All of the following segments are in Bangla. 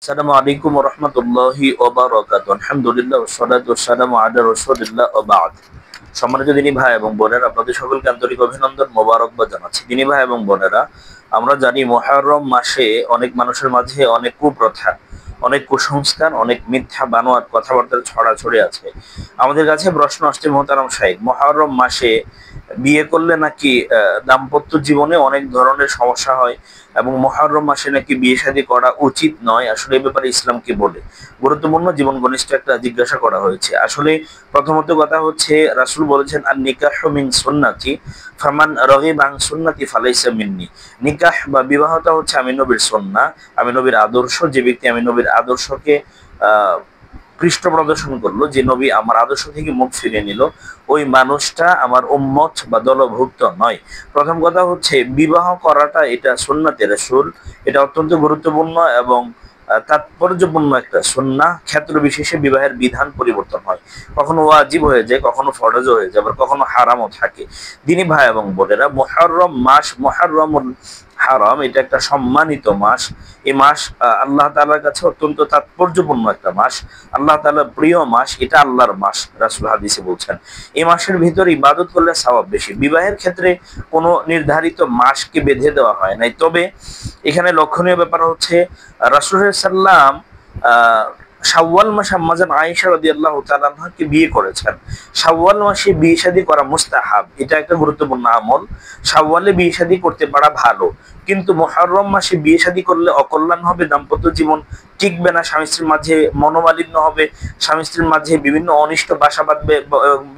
আসসালামু আলাইকুম ওয়া রাহমাতুল্লাহি ওয়া বারাকাতুহু। আলহামদুলিল্লাহ ওয়াস সালাতু ওয়াস সালামু আলা রাসূলিল্লাহ ওয়া বা'দ। সম্মানিত দিনী ভাই এবং বোনেরা, আপনাদের সকলকে আন্তরিক অভিনন্দন, মোবারকবাদ জানাচ্ছি। দিনী ভাই এবং বোনেরা, আমরা জানি মুহররম মাসে অনেক মানুষের মাঝে অনেক কুপ্রথা, অনেক কুসংস্কার, অনেক মিথ্যা বানোয়াট কথাবার্তা ছড়াছড়ি আছে। আমাদের কাছে প্রশ্ন আসছে, মোহতারাম সাহেব, মুহররম মাসে বিয়ে করলে নাকি দাম্পত্য জীবনে অনেক ধরনের সমস্যা হয় এবং মুহররম মাসে নাকি বিয়ে শাদী করা উচিত নয়। আসলে এই ব্যাপারে ইসলাম কি বলে? গুরুত্বপূর্ণ জীবন ঘনিষ্ঠ একটা জিজ্ঞাসা করা হয়েছে। আসলে প্রথমত কথা হচ্ছে, রাসূল বলেছেন, আর নিকাহু মিন সুন্নতি ফামান রাগিবা আন সুন্নতি ফালাইসা মিন্নি। নিকাহ বা বিবাহটা হচ্ছে আমি নবীর সুন্নাহ, আমি নবীর আদর্শ। যে ব্যক্তি আমি নবীর আদর্শকে পৃষ্ঠ প্রদর্শন করলো, যে নবী আমার আদর্শ থেকে মুখ ফিরিয়ে নিল, ওই মানুষটা আমার উম্মত বা দলভুক্ত নয়। প্রথম কথা হচ্ছে, বিবাহ করাটা এটা সুন্নাতে রাসূল, এটা অত্যন্ত গুরুত্বপূর্ণ এবং তাৎপর্যপূর্ণ একটা সুন্নাহ। ক্ষেত্র বিশেষে বিবাহের বিধান পরিবর্তন হয়, কখনো ওয়াজিব হয়ে যায়, কখনো ফরজ হয়ে যায়, আবার কখনো হারামও থাকে। দিনী ভাই এবং বোনেরা, মুহররম মাস, মুহররমুল হারাম, এটা একটা সম্মানিত মাস। এই মাস আল্লাহ তাআলার কাছে অত্যন্ত তাৎপর্যপূর্ণ একটা মাস, আল্লাহ তাআলার প্রিয় মাস, এটা আল্লাহর মাস। রাসূল হাদিসে বলছেন, এই মাসের ভিতরে ইবাদত করলে সওয়াব বেশি। বিবাহের ক্ষেত্রে কোনো নির্ধারিত মাসকে বেঁধে দেওয়া হয় নাই, তবে এখানে লক্ষণীয় ব্যাপার হচ্ছে, রাসূল সাল্লাম শাওয়াল মাসে আম্মাজান আয়েশা রাদিয়াল্লাহু তাআলা আনহাকে বিয়ে করেছেন। শাওয়াল মাসে বিয়ে শাদী করা মুস্তাহাব, এটা একটা গুরুত্বপূর্ণ আমল। শাওয়ালে বিয়ে শাদী করতে পারা ভালো, কিন্তু মুহররম মাসে বিয়ে শাদী করলে অকল্যাণ হবে, দাম্পত্য জীবন টিকবে না, স্বামী স্ত্রীর মাঝে মনোমালিন্য হবে, স্বামী স্ত্রীর মাঝে বিভিন্ন অনিষ্ট বাসা বাঁধবে,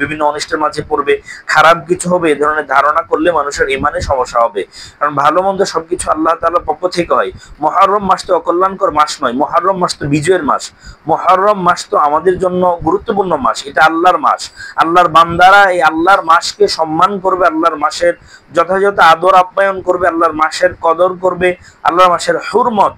বিভিন্ন অনিষ্টের মাঝে পড়বে, খারাপ কিছু হবে, এ ধরনের ধারণা করলে মানুষের ইমানে সমস্যা হবে। কারণ ভালো মন্দ সবকিছু আল্লাহ তাআলার পক্ষ থেকে হয়। মুহররম মাস তো অকল্যাণকর মাস নয়, মুহররম মাস তো বিজয়ের মাস, মুহররম মাস তো আমাদের জন্য গুরুত্বপূর্ণ মাস, এটা আল্লাহর মাস। আল্লাহর বান্দারা এই আল্লাহর মাসকে সম্মান করবে, আল্লাহর মাসের যথাযথ আদর আপ্যায়ন করবে, আল্লাহর মাসের কদর করবে, আল্লাহর মাসের হুরমত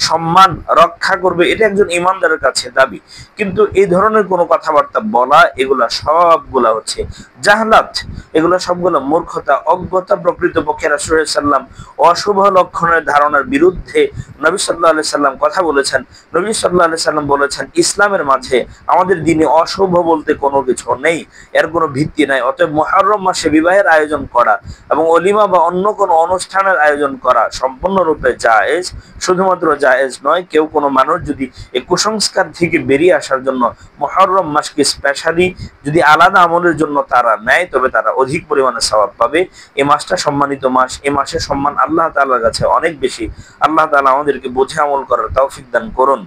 সম্মান রক্ষা করবে, এটা একজন ইমানদারের কাছে দাবি। কিন্তু এই ধরনের কোনো কথাবার্তা বলা, এগুলা সবগুলা হচ্ছে জাহলাত, এগুলো সবগুলো মূর্খতা, অজ্ঞতা। প্রকৃতপক্ষে রাসূল সাল্লাম অশুভ লক্ষণের ধারণার বিরুদ্ধে নবী সাল্লাল্লাহু আলাইহি সাল্লাম কথা বলেছেন। নবী সাল্লাল্লাহু আলাইহি সাল্লাম বলেছেন, ইসলামের মাঝে, আমাদের দ্বীনে অশুভ বলতে কোনো কিছু নেই, এর কোনো ভিত্তি নাই। অতএব মুহররম মাসে বিবাহের আয়োজন করা এবং অলিমা বা অন্য কোনো অনুষ্ঠানের আয়োজন করা সম্পূর্ণরূপে জায়েজ, শুধুমাত্র জায়েজ নয়, কেউ কোনো মানুষ যদি এই কুসংস্কার থেকে বেরিয়ে আসার জন্য মুহররম মাসকে স্পেশালি যদি আলাদা আমলের জন্য তারা নেয়, তবে তারা অধিক পরিমাণে সওয়াব পাবে। এই মাসটা সম্মানিত মাস, এই মাসের সম্মান আল্লাহ তাআলার কাছে অনেক বেশি। আল্লাহ তাআলা আমাদেরকে বুঝে আমল করার তৌফিক দান করুন।